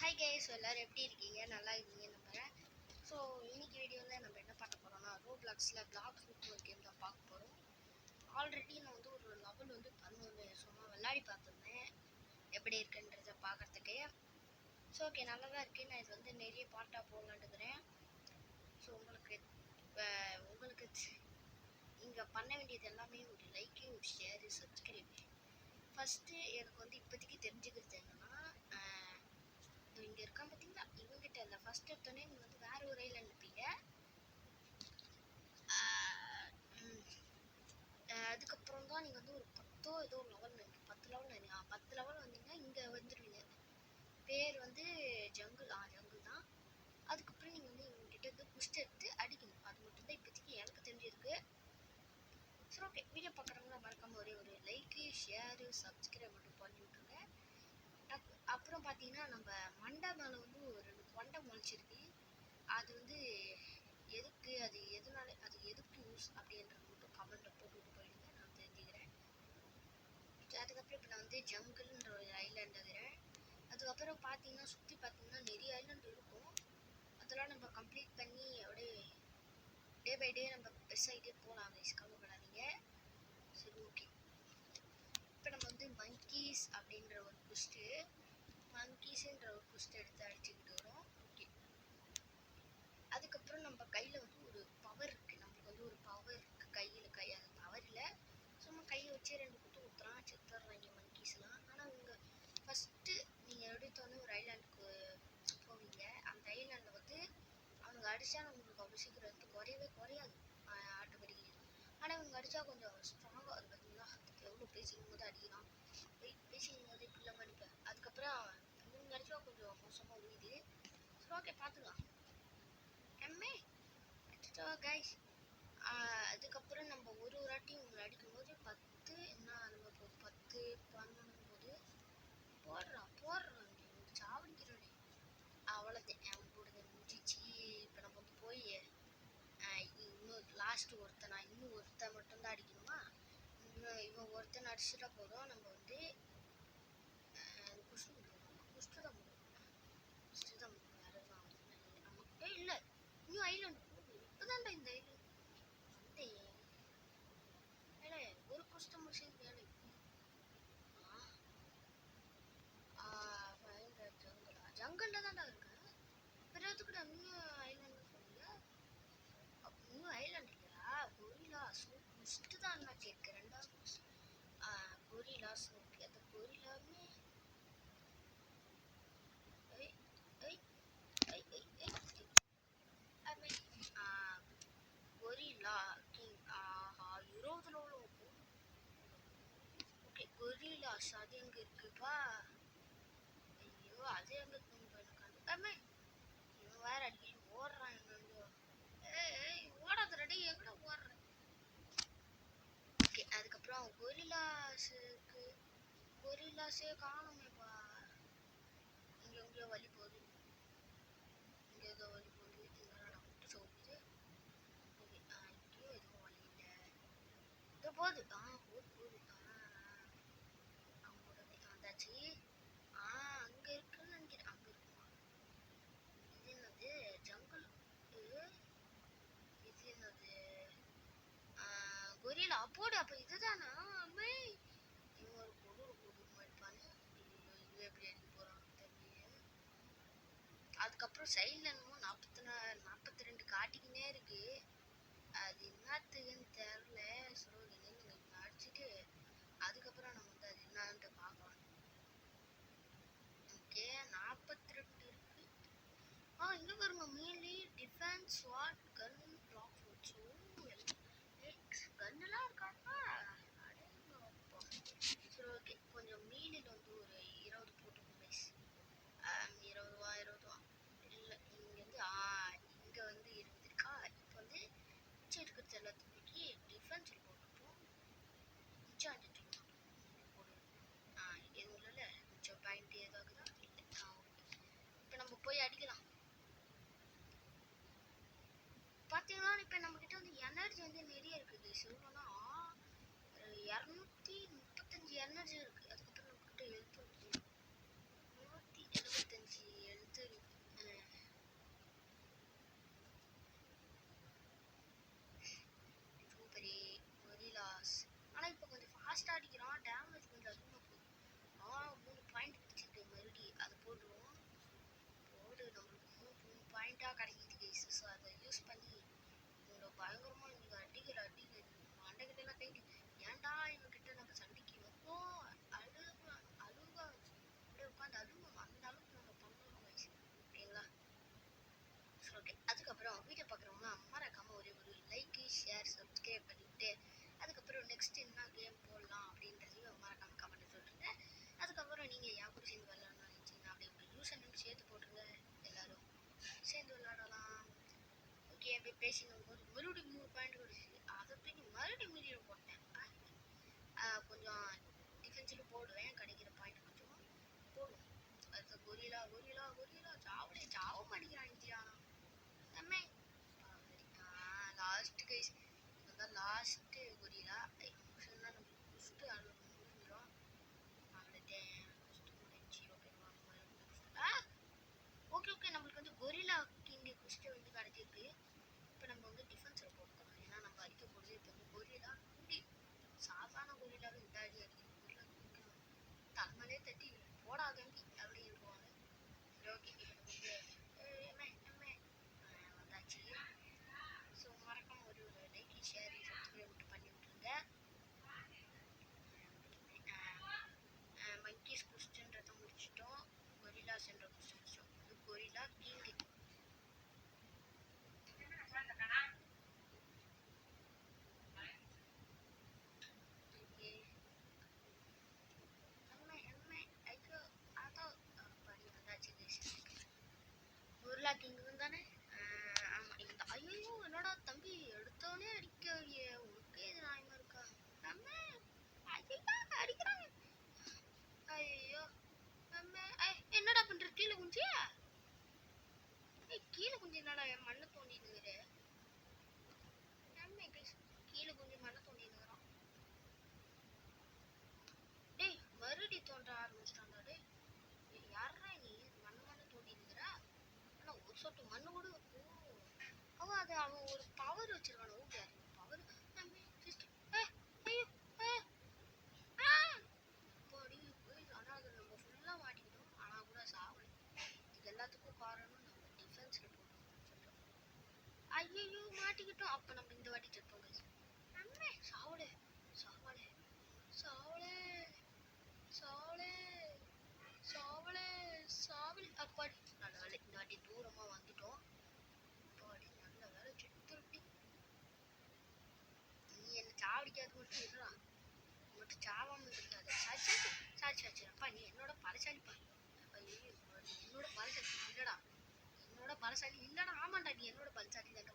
Hi guys, எல்லாரும் எப்படி இருக்கீங்க? நல்லா இருக்கீங்க நம்புறேன். ஸோ இன்னைக்கு வீடியோவில் நம்ம என்ன பார்க்க போகிறோம்னா, ரோப்ளாக்ஸில் பிளாக் ஃபுட் ஒரு கேம் தான் பார்க்க போகிறோம். ஆல்ரெடி நான் வந்து ஒரு லெவல் வந்து 11 சும்மா விளையாடி பார்த்துருந்தேன், எப்படி இருக்குன்றதை பார்க்குறதுக்கு. ஸோ ஓகே, நல்லா தான் இருக்குது. நான் இது வந்து நிறைய பார்ட்டாக போடலான்ட்டுக்கிறேன். ஸோ உங்களுக்கு இங்கே பண்ண வேண்டியது எல்லாமே ஒரு லைக்கு, ஒரு ஷேரு, சப்ஸ்கிரைப். ஃபஸ்ட்டு எனக்கு வந்து இப்போதைக்கு தெரிஞ்சுக்கிறது என்னென்னா, இங்கே இருக்கான் பார்த்தீங்களா, இவங்ககிட்ட இல்லை. ஃபஸ்ட் எடுத்தோடனே நீங்கள் வந்து வேறு ஒரு ஐலாண்ட் இருப்பீங்க. அதுக்கப்புறம் தான் நீங்கள் வந்து ஒரு 10 ஏதோ லெவல் நினைக்கிறேன், 10 லெவல் வந்தீங்கன்னா இங்கே வந்துடுவீங்க. பேர் வந்து ஜங்குள் தான். அதுக்கப்புறம் நீங்கள் வந்து இவங்ககிட்ட வந்து குஸ்ட் எடுத்து அடிக்கணும். அது மட்டும்தான் இப்போதைக்கு எனக்கு தெரிஞ்சிருக்கு. சரி ஓகே, வீடியோ பார்க்குறவங்களா மறக்காமல் ஒரே ஒரு லைக்கு, ஷேரு, சப்ஸ்கிரைப் மட்டும் பண்ணி விட்ருங்க. அப்புறம் பார்த்தீங்கன்னா, நம்ம மண்டை மேலே வந்து ஒரு 2 கொண்டை முளைச்சிருக்கு. அது வந்து எதுக்கு, அது எதுக்கு யூஸ் அப்படின்றது மட்டும் கமெண்ட்டில் போட்டுவிட்டு போயிடுங்க, நான் தெரிஞ்சுக்கிறேன். அதுக்கப்புறம் இப்போ நான் வந்து ஜங்கிள்ன்ற ஒரு ஐலாண்ட் இருக்கிறேன். அதுக்கப்புறம் பார்த்தீங்கன்னா, சுற்றி பார்த்தீங்கன்னா நிறைய ஐலாண்ட் இருக்கும். அதெல்லாம் நம்ம கம்ப்ளீட் பண்ணி அப்படியே டே பை டே நம்ம பெருசாகிட்டே போகலாம். கைஸ், கவலைப்படாதீங்க. சரி ஓகே, இப்போ நம்ம வந்து மங்கீஸ் அப்படின்ற ஒரு குஸ்ட்டு எடுத்து அடிச்சுக்கிட்டு வரோம். ஓகே, அதுக்கப்புறம் நம்ம கையில் வந்து ஒரு பவர் இருக்குது. நம்மளுக்கு வந்து ஒரு பவர் இருக்குது கையில். அது பவர் இல்லை, சும்மா கையை வச்சு 2 குத்து குத்துறான், செத்துடுறாங்க மங்கீஸ்லாம். ஆனால் இங்கே ஃபஸ்ட்டு நீங்கள் எடுத்தோன்னே ஒரு ஐலாண்டுக்கு போவீங்க. அந்த ஐலாண்டில் வந்து அவங்க அடித்தா நம்மளுக்கு அவ்வளோ சீக்கிரம் வந்து குறையாது ஆட்டோமேட்டிக்கலி. ஆனால் இவங்க அடித்தா கொஞ்சம் ஸ்ட்ராங்காக அது பார்த்தீங்களா, எவ்வளோ பேசிக்கும் போது அடிக்கிறான். பேசிக்கும் போது இப்படிலாம் அடிப்பேன். அதுக்கப்புறம் இவங்க அடித்தா கொஞ்சம் மோசமாக உயிது. சரி ஓகே, பார்த்துக்கலாம். எம்ஏ அடிச்சா கைஸ். அதுக்கப்புறம் நம்ம ஒரு வாட்டியும் இவங்களை அடிக்கும்போது 10 என்ன நம்ம போது 10 11 போது போடுறான் சாவடிக்கிறோடே. அவ்வளோதான், அவன் போடுறது முடிஞ்சிச்சு. இப்போ நம்ம வந்து போய் இன்னும் லாஸ்ட் இன்னும் ஒருத்தன் மட்டும்தான் அடிக்கணுமா. இவன் ஒருத்தன் அடிச்சுட்டா போதும். நம்ம வந்து குஷ்டு தான் வேறு எதுவும் நமக்கு இல்லை. இன்னும் ஐலாண்டு இப்போதான்டா இந்த ஐலாண்டு ஒரு குஷ்டம் முடிச்சது வேலை. ஜங்கல்ல தான்டா இருக்கேன். பிறகு இன்னும் ஐலாண்டு சொல்லுங்க. இன்னும் ஐலாண்ட் இல்லையா? கொரிலாஸ் குஷ்டு தான் நான் கேட்குறேன். 2வது கொரிலாஸ் இருக்கு. அந்த கொரிலாமே gorilla king. 20 level. Okay, gorillas அது எங்கே இருக்குப்பா? ஐயோ, அது எங்கே இருக்குன்னு இவன் வேற அடிக்க ஓடுறான். எங்கெங்கோ ஓடாத ரெடி, எங்கடா ஓடுறேன். ஓகே, அதுக்கப்புறம் கொரிலாஸே காணுமேப்பா. இங்கே எங்கேயோ வழி போகுது, இங்கே ஏதோ வழி போகுது. இதெல்லாம் நான் விட்டு சொல்லுது. ஓகே, இங்கேயும் எதுவும் வழி இல்லை. இதோ போகுது. போகுது. அவங்களோட வந்தாச்சு. அங்கே இருக்குன்னு நினைக்கிறேன். அங்கே இருக்குமா? இது என்னது ஜங்கிள்? இது என்னது கொரிலா போடு. அப்போ இதுதானா? இவன் ஒரு கொடூர் மாதிரிப்பானு. இது எப்படி அடிக்க போகிறான் தெரியல. அதுக்கப்புறம் சைடில் என்னமோ 42 காட்டிக்கினே இருக்கு. அது என்னத்துக்குன்னு தெரில. சொல்லுங்க, நீங்கள் அடிச்சுட்டு அதுக்கப்புறம் நம்ம வந்து அது என்னான்ட்டு பார்க்கலாம். ஓகே, 42 இருக்கு. இங்கே பாருங்க, மீன்லி டிஃபென்ஸ் ஸ்வாட் கன் பிளாக் ஃபுட்ஸோ கன்னெல்லாம் இருக்காப்பா. சரி ஓகே, கொஞ்சம் மீனில் வந்து ஒரு 20 போட்டுக்கோங்க கைஸ். 20 இல்லை, இங்கே வந்து இருந்திருக்கா. இப்போ வந்து மிச்சம் இருக்கிறது எல்லாத்துக்கு டிஃபென்ஸில் போட்டுப்போம். மிச்சம் அடிச்சுக்கலாம் போடுவோம். எதுவும் இல்லை, மிச்சம் பாயிண்ட் ஏதாவது தான் இல்லை. இப்போ நம்ம போய் அடிக்கலாம். பார்த்தீங்கன்னா இப்போ நம்மக்கிட்ட வந்து எனர்ஜி வந்து நிறைய இருக்குது. சொல்லணும்னா 235 எனர்ஜி இருக்குது. அதுக்கப்புறம் நம்மக்கிட்ட 175 வீடியோ பார்க்குறவங்களாம் மறக்காம ஒரே ஒரு லைக் ஷேர் சப்ஸ்கிரைப் பண்ணிவிட்டு அதுக்கப்புறம் நெக்ஸ்ட் என்ன கேம் போடலாம் அப்படின்றதையும் மறக்காம கமெண்ட் சொல்லுங்க. அதுக்கப்புறம் நீங்கள் யார் கூட சேர்ந்து விளாட்ணும்னு நினச்சிங்கன்னா அப்படியே உங்கள் யூசர் நேம் சேர்த்து போட்டுருங்க, எல்லாரும் சேர்ந்து விளாடலாம். ஓகே, அப்படியே பேசினும் போது மறுபடியும் 3 பாயிண்ட் கிடைச்சிது. அதை தூக்கி மறுபடியும் மீடியம் போட்டேன். கொஞ்சம் டிஃபென்ஸில் போடுவேன், கிடைக்கிற பாயிண்ட் கொஞ்சம் போடுவோம். அடுத்த கொரிலா கொரிலா கொரிலா சாவலே சாவ மாட்டேங்கிறான் இந்தியானா. செம்மை லாஸ்ட் கைஸ், இதுதான் லாஸ்ட்டு கொரிலா. முடிச்சுன்னா நம்ம ஃபஸ்ட்டு அது முடிஞ்சிடும். அவ்வளோதான், ஃபஸ்ட்டு முடிஞ்சு. ஓகே ஓகே, நம்மளுக்கு வந்து கொரிலா கிங் ஃபஸ்ட்டு வந்து கிடைச்சிருக்கு. இப்போ நம்ம வந்து டிஃபென்ஸில் போட்டுக்கலாம், ஏன்னா நம்ம அடிக்க போகிறது இப்போ வந்து கொரிலா கிங்கி. சாதாரண கொரிலாவே இந்த அடி அடிக்குது. கொரிலா கிங்கு தலைமையிலே தட்டி போடா தம்பி அப்படின்வாங்க. சரி ஓகே, இப்போ நம்ம வந்தாச்சு. ஸோ மறக்காம ஒரு லைக் ஷேர் சப்ஸ்கிரைப் மட்டும் பண்ணி விட்டுருங்க. மங்கீஸ் குஸ்ட்ன்றதை முடிச்சிட்டோம், கொரிலாஸ் என்ற குஸ்ட் முடிச்சிட்டோம். இது கொரிலா கிங்கு. கொரிலா கிங் தானே? ஆமாம், இந்த ஐயோ என்னடா தம்பி எடுத்தோடனே அடிக்க, உனக்கே இது நியாயமா இருக்கா? நம்ம ஐயோ அடிக்கிறாங்க. ஐயோ நம்ம என்னடா பண்ற, கீழே குஞ்சி கீழே குஞ்சி என்னடா மண்ணை தோண்டினுங்கிற? நம்ம கீழே குஞ்சி மண்ணை தோண்டினுங்கிறான். டேய் மறுபடி தோன்ற ஆரம்பிச்சிட்டான்டா. டேய் யாரா நீ மண்ணை தோண்டினுங்கிற? ஆனால் ஒரு சொட்டு மண்ணு கூட அவன் அது அவன் ஒரு பவர் வச்சிருக்கான. ஓகே, அது ஒரு பவர். ஆனால் அது நம்ம ஃபுல்லாக மாட்டிக்கிட்டோம், ஆனால் கூட சாவலை. இது எல்லாத்துக்கும் காரணம் நம்ம டிஃபென்ஸில் போட்டோம். ஐயோ மாட்டிக்கிட்டோம். அப்போ நம்ம இந்த வாட்டி செப்போம் கைஸ். நம்ம சாவலே சாவலே சாவலே சாவலே சாவலே சாவல். அப்பாடி நல்ல வேலை, இந்த வாட்டி தூரமாக வந்துட்டோம். அப்பாடி நல்ல வேலை, செத்துருட்டி. நீ என்ன சாவடிக்காது மட்டும் இருடா, மட்டும் சாவாமல் இருக்காது. சாச்சி சாச்சி சாச்சி அப்பா, நீ என்னோட பலசாலிப்பா. ஐயோ என்னோட பலசாலி இல்லடா, என்னோட பலசாலி இல்லடா. ஆமாண்டா, நீ என்னோட பலசாலி தாண்டா.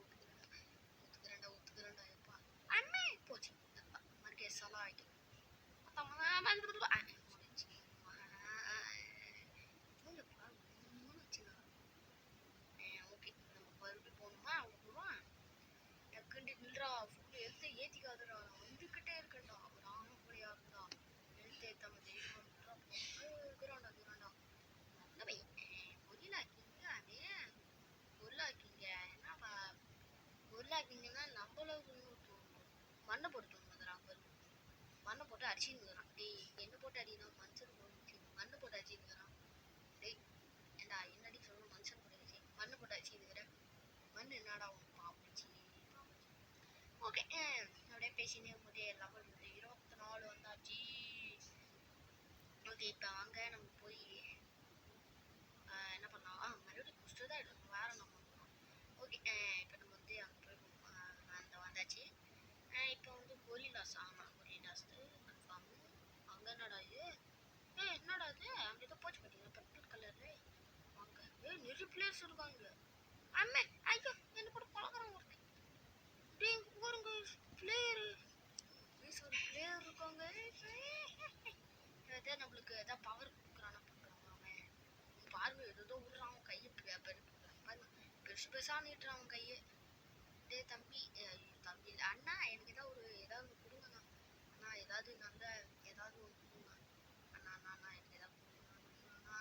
ஒத்துக்கிறேன்டா ஒத்துக்கிறேன்டா எப்பா. அண்ணே போச்சு மறுக்கே சலா ஆகிட்டு ஓகே. நம்ம மறுபடியும் போகணுமா? அவங்க போடுவான் டக்குண்டு நில்றா, ஃபுல் எழுத்து ஏற்றிக்காதுடா, நான் வந்துக்கிட்டே இருக்கேன்டா. நானும் அப்படியா இருந்தா எழுத்து ஏற்றாம ஜெயிக்கணும்ன்றா இருக்கிறான்டா இருக்கிறான்டா. நல்ல பையன் கொரிலா கிங்க. அதே கொரிலா கிங்க என்னப்பா, கொரிலா கிங்கன்னா நம்மளுக்கு மண்ணை போட்டு தோணுங்கிறான் பாரு. மண்ணை போட்டு அடிச்சுங்கிறான். டேய் என்ன போட்டு அடிக்கணும், மனுஷன் போட்டு மண்ணை போட்டு அடிச்சுங்கிறான். டேய் ஏண்டா என்னடி சொல்லணும், மனுஷன் போட்டு அடிச்சு மண்ணை போட்டு அடிச்சுங்கிற. மண் என்னடா உனக்கு பாப்பிச்சு. ஓகே, அப்படியே பேசினே போதே லெவல் 24 வந்தாச்சு. ஓகே, இப்போ வாங்க நம்ம போய் என்ன பண்ணலாம், மறுபடியும் குஸ்ட்டு தான் எடுக்கணும், வேறு நம்ம பண்ணலாம். ஓகே, இப்போ நம்ம வந்து அங்கே போய் அந்த வந்தாச்சு. இப்போ வந்து கொரிலாஸ். ஆமாம் கொரிலாஸ் கன்ஃபார்ம். அங்கே என்னடா இது? என்னடா இது, அங்கே ஏதோ போச்சு பார்த்தீங்கன்னா பர்பிள் கலரு. வாங்க நிறைய பிளேயர்ஸ் இருக்காங்க. அம்மே ஐயோ என்ன கூட பழகிறாங்க ஒருத்தன். டேய் பாருங்க பிளேயரு, ஒரு பிளேயர் இருக்காங்க. ஏதோ நம்மளுக்கு ஏதாவது பவர் கொடுக்குறானா பார்க்குறாங்க. அவன் பாருங்க ஏதோ விடுறான் கையை, பாருங்க பெருசு பெருசாக நீட்டுறான் அவன் கையை. டே தம்பி, தம்பி இல்லை அண்ணா, எனக்கு ஏதாவது கொடுங்கண்ணா. அண்ணா ஏதாவது நல்ல ஏதாவது ஒன்று கொடுங்க அண்ணா. அண்ணா எனக்கு ஏதாவது கொடுங்கண்ணா.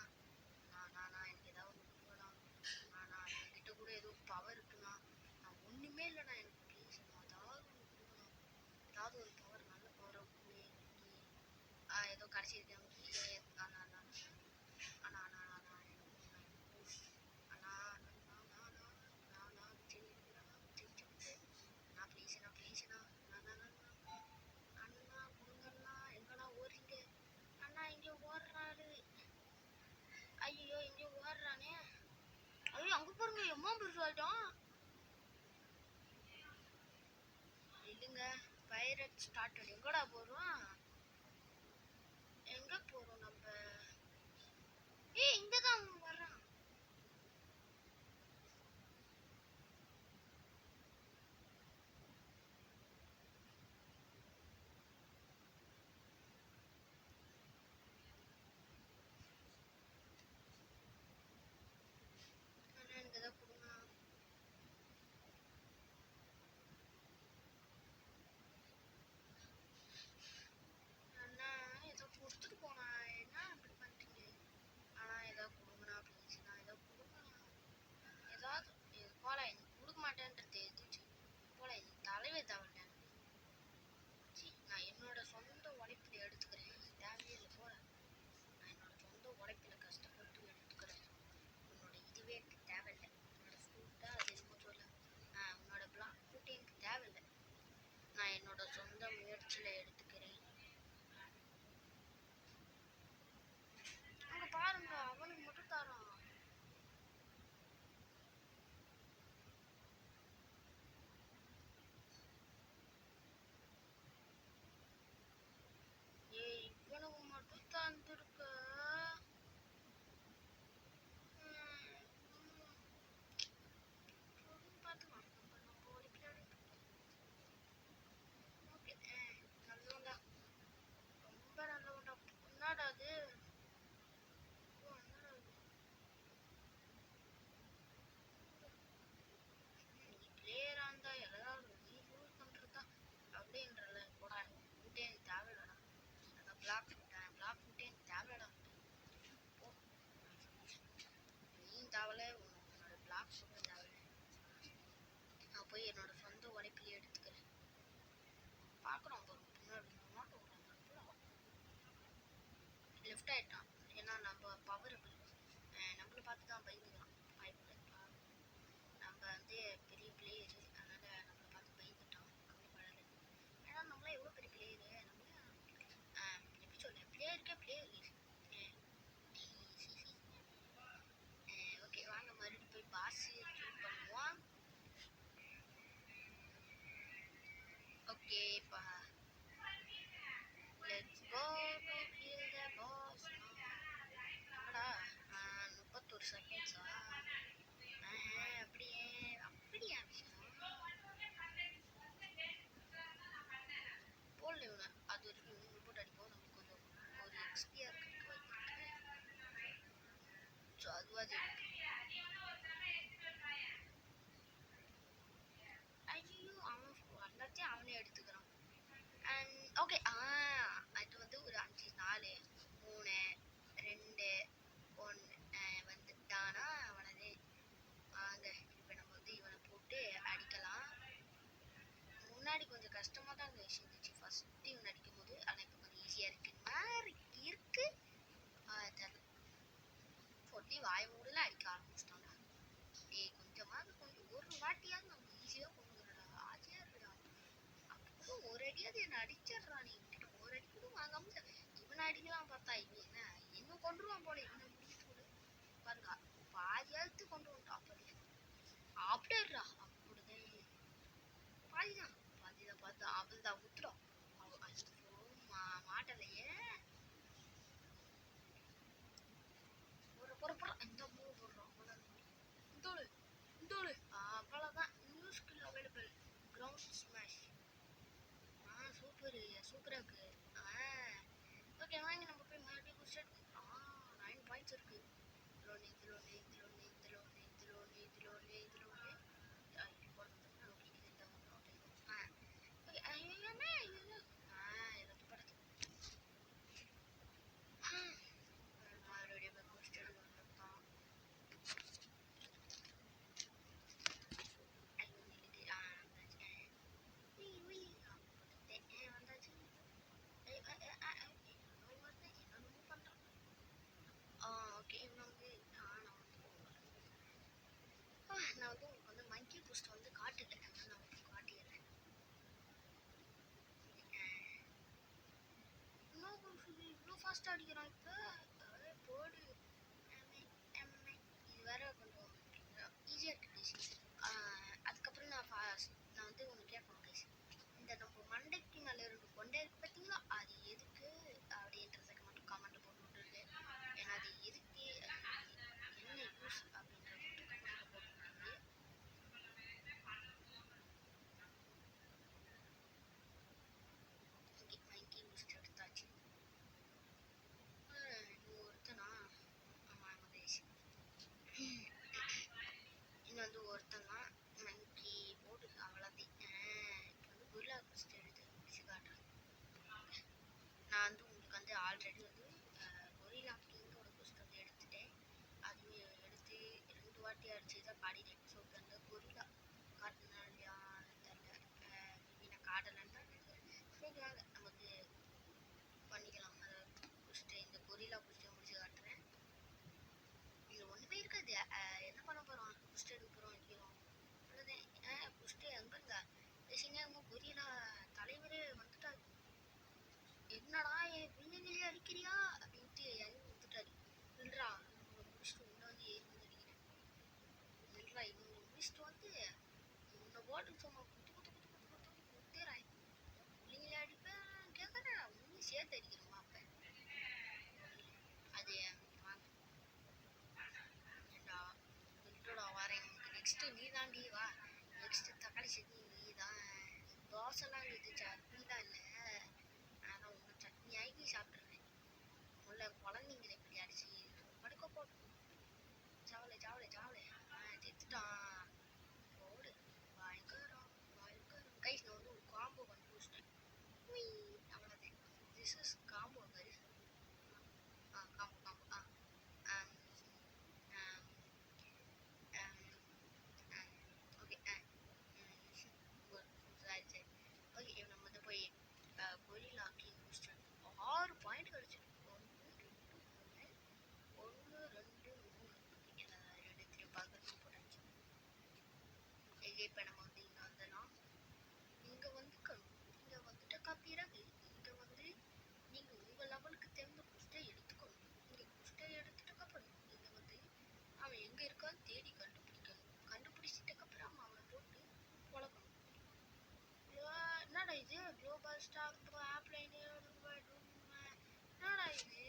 அண்ணா எனக்கு ஏதாவது ஒன்று கொடுங்கண்ணா. அண்ணா என்கிட்ட கூட ஏதோ பவர் இருக்குண்ணா. நான் ஒன்றுமே இல்லைண்ணா, எனக்கு ப்ளீஸ் ஏதாவது ஒன்று கொடுங்கண்ணா. ஏதாவது ஒரு பவர், நல்ல பவரை கொடுங்க. ஏதோ கடைசி அண்ணா அண்ணா அண்ணா அண்ணா அண்ணா ஐயோ இங்கே ஓடுறானே. ஐயோ அங்கே பாருங்க எம்மா பெருசு ஆகிட்டான். Pirate started. எங்கடா போறோம்? எங்க போறோம் நம்ம? ஏய் இங்கதான் அவன் வர்றான். ஆனா எனக்கு ஏதாவது கொடுங்க. அண்ணா ஏதோ கொடுத்துட்டு போனா, என்ன அப்படி பண்ணிட்டீங்க? ஆனா ஏதாவது கொடுங்கண்ணா ப்ளீஸ். நான் ஏதாவது கொடுங்கண்ணா. ஏதாவது போல எனக்கு கொடுக்க மாட்டேன்றது தெரிஞ்சிச்சு. போல எனக்கு தலைவே தவறேன். நான் என்னோட சொந்த உழைப்புல எடுத்துக்கிறேன். தேவையே இல்லை போல. நான் என்னோட சொந்த உழைப்புல கஷ்டப்பட்டு எடுத்துக்கிறேன். உன்னோட இதுவே எனக்கு தேவையில்லை. உன்னோட ஃப்ரூட்டா அது என்னமோ சொல்ல. உன்னோட பிளாக் ஃப்ரூட்டே எனக்கு தேவையில்லை. நான் என்னோட சொந்த முயற்சியில எடுத்துக்கிறேன். அங்க பாருங்க, அவனுக்கு மட்டும் தரான். ஏய் இவனுக்கு மட்டும் தந்துருக்க. பார்த்துக்கலாம். நம்ம உழைப்புல ஓகே. நல்லவன்டா, ரொம்ப நல்லவன்டா. என்னடா அது? பிளேயரா இருந்தா எல்லாரும் நீ யூஸ் பண்றதா அப்படின்றல கூட ஃபுட்டே எனக்கு தேவையில்லடா. அதான் பிளாக் ஃபுட்டே எனக்கு தேவையில்லடா. நீ தேவையில்ல, உன்னோட பிளாக் ஃபுட்டும் தேவையில்ல. நான் போய் என்னோட சொந்த உழைப்பிலே எடுத்துக்கிறேன். பார்க்குறோம் பின்னாடி மாட்டோம். லெஃப்ட் ஆயிட்டான். ஏன்னா நம்ம பவர் நம்மளை பார்த்து தான் பயந்துக்கிறான். நம்ம வந்து பெரிய பிளேயரு, அதனால நம்மளை பார்த்து பயந்துட்டான். கவலைப்படாது. ஏன்னா நம்மளாம் எவ்வளோ பெரிய பிளேயரு. நம்மள எப்படி சொல்ல, பிளேயருக்கே பிளேயர். ஓகே வாங்க மறுபடியும் போய் பாஸ் கில் பண்ணுவோம். ஓகே பா, let's go to kill the boss. என்னடா 31 செகண்ட்ஸா? அப்படியே அப்படியா விஷயம் போடல இவனை. அது வரைக்கும் இவங்க போட்டு அடிப்போம். நமக்கு கொஞ்சம் ஒரு எக்ஸ்பியா இருக்கு வாய்ப்பு. ஸோ அதுவாது ஐயோ அவன் எல்லாத்தையும் அவனே எடுத்துக்கிறான். அண்ட் ஓகே அது வந்து ஒரு 5 4 3 2 1 வந்துட்டானா அவனதே வாங்க. இப்போ நம்ம வந்து இவனை போட்டு அடிக்கலாம். முன்னாடி கொஞ்சம் கஷ்டமாக தான் இருந்துச்சு ஃபர்ஸ்ட் இவன் அடிக்கும் போது. ஆனால் இப்போ கொஞ்சம் ஈஸியாக இருக்கு மாதிரி இருக்கு. சொல்லி வாய மூடல அடிக்க ஆரம்பிச்சிட்டான்டா. டேய் கொஞ்சமாவது கொஞ்சம் ஒரு வாட்டியாவது நம்ம ஈஸியாக கொண்டுக்கிறடா. ஆசையாக இருக்குடா. அப்போ ஒரு அடியாவது என்னை அடிச்சிடுறான். நீ ஒரு அடி கூட வாங்காம இவனை அடிக்கலாம் பார்த்தா இவன் என்ன இன்னும் கொண்டுருவான் போல. இவனை முடிச்சு விடு பாருங்க. பாதியாவது கொண்டு வந்துட்டான். அப்படியா அப்படிதான் பாதிதான் பார்த்து அவள் தான் விட்டுடும். மாட்டலையே ஒரு இந்த மூணு போடுறோம். அவ்வளோதான். New skill available ground smash. சூப்பரா இருக்கு. ஓகே வாங்க நம்ம போய் மறுபடியும் குஸ்ட் 9 பாயிண்ட்ஸ் இருக்கு. நான் வந்து உங்களுக்கு வந்து மங்கி பூஸ்ட் வந்து காட்டுல நான் உங்களுக்கு காட்டிடுறேன். இவ்வளோ ஃபாஸ்ட்டாக அடிக்கிறான் இப்போ. போடு இது வேற கொஞ்சம் ஈஸியாக இருக்குது. அதுக்கப்புறம் நான் வந்து ஒன்று கேட்கணும் கைஸ். இந்த நம்ம மண்டைக்கு ஃபஸ்ட்டு எடுத்து முடிச்சு காட்டுறேன். நான் வந்து உங்களுக்கு வந்து ஆல்ரெடி வந்து கொரில்லா கிங்கோட கொஸ்ட் வந்து எடுத்துட்டேன். அதுவே எடுத்து 2 வாட்டி அடிச்சு தான் காட்டிட்டேன். ஸோ இப்போ அந்த கொரில்லா காட்டினா இல்லையான்னு தெரில. மேபி நான் காட்டலைன்னு தான் நினைக்கிறேன். சரி வாங்க நம்ம வந்து பண்ணிக்கலாம். அதை கொஸ்ட்டு இந்த கொரில்லா கொஸ்ட்டை முடிச்சு காட்டுறேன். இது ஒன்றுமே இருக்காது. என்ன பண்ண போகிறோம், கொஸ்ட் எடுக்க போகிறோம், வைக்கிறோம் அவ்வளோதான். கொஸ்ட்டு எங்கங்க பேசிங்க உங்கள் கொரில்லா தலைவரே வந்துட்டாரு. என்னடா என் வில்லுங்களே அடிக்கிறியா அப்படின்ட்டு இறங்கி வந்துட்டாரு. இல்லைடா இவங்களை முடிச்சுட்டு உன்னை வந்து ஏறி வந்து அடிக்கிறேன். இல்லைடா இவங்களை முடிச்சுட்டு வந்து உன்னை போட்டு சும்மா குத்து குத்து குத்து குத்து குத்து குத்துறேன். பிள்ளைங்களே அடிப்பேன் கேட்குறேன். உன்னையும் சேர்த்து அடிக்கிறோமா அப்போ அது வாங்க ஏண்டா இல்லைடா வரேன். உனக்கு நெக்ஸ்ட்டு நீ தாண்டி வா. நெக்ஸ்ட்டு தக்காளி சட்னி நீ தான். தோசைலாம் இது சட்னி தான் இல்லை. ஆனால் உங்கள் சட்னி ஆக்கி சாப்பிட்ருவேன். உள்ள குழந்தைங்களை இப்படி அடிச்சு படுக்க போட்டு சாவலை சாவலை சாவலை செத்துட்டான். போடு பயங்கரம் பயங்கரம். கைஸ் நான் வந்து ஒரு காம்போ கண்டுபிடிச்சிட்டேன். அவ்வளோதான். This is combo guys. Combo combo okay சரி ஓகே. இப்போ நம்ம வந்து போய் கொரில்லா கிங் முடிச்சிட்டு 6 பாயிண்ட் கிடச்சிருக்கு. 1 2 3 எடுத்துட்டு பார்க்கறது போட்டாச்சு. இப்போ நம்ம வந்து இங்கே வந்துடலாம். இங்கே வந்துக்கணும். இங்கே வந்துட்டக்கா பிறகு இங்கே வந்து நீங்கள் உங்கள் லெவலுக்கு தகுந்த குஸ்டை எடுத்துக்கணும். இங்கே குஸ்டை எடுத்துட்டக்கப்புறம் இங்கே வந்து அவன் எங்கே இருக்கான்னு தேடி கண்டுபிடிக்கணும். கண்டுபிடிச்சிட்டக்கப்புறம் அவனை போட்டு வளர்க்கணும். என்னடா இது குளோபல் ஸ்டாக் ஆப்லைன் என்னடா இது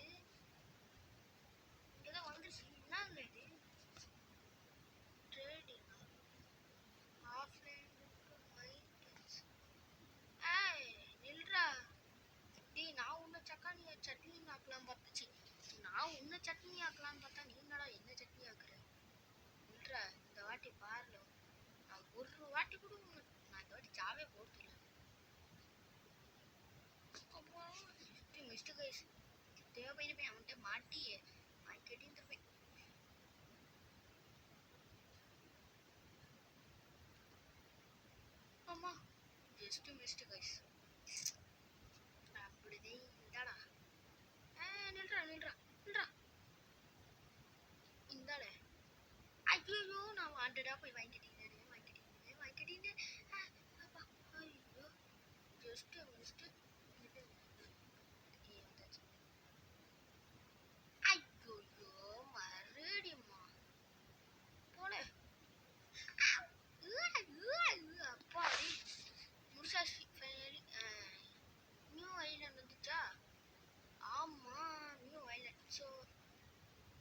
இங்கதான் வந்துருச்சு. என்னங்க இது ட்ரேடிங் ஆஃப்லைன் மைண்டன்ஸ். நில்றா டேய். நான் உன்னை சட்னி ஆக்கலான்னு பார்த்துச்சு. நான் உன்னை சட்னி ஆக்கலான்னு பார்த்தா நீ என்னடா என்ன சட்னி ஆக்குற. நில்றா இந்த வாட்டி பாருல. நான் ஒரு வாட்டி கூட நான் இந்த வாட்டி சாவே போட்டுல. மிஸ்டர் கைஸ் தேவைப்பையில போய் அவன்கிட்ட மாட்டி கெட்டிட்டு போய் ஆமா ஜஸ்ட் மிஸ்டர் கைஸ் அப்படிதே இந்தாடா. நில்றா நில்றா நில்றா இந்தாடா. ஐயோ நான் வாண்டடா போய் வாங்கிட்டேன் வாங்கிட்டேன். ஐயோ ஜஸ்ட் மிஸ்டர் ஐயோ மறுபடியுமா போல அப்பா முடிச்சாச்சு ஃபைனலி. நியூ ஐலாண்ட் வந்துச்சா. ஆமாம் நியூ ஐலாண்ட். ஸோ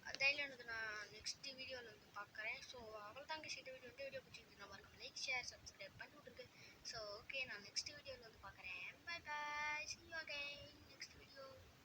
அந்த ஐலாண்டுக்கு நான் நெக்ஸ்ட் வீடியோவில் வந்து பார்க்குறேன். ஸோ அவ்வளோ தாங்க இந்த வீடியோ பிடிச்சிருந்துச்சு. நான் மறக்காம லைக் ஷேர் சப்ஸ்கிரைப் பண்ணி விட்ருக்கு. ஸோ ஓகே நான் நெக்ஸ்ட் வீடியோவில் வந்து பார்க்குறேன். Bye bye. See you again next video.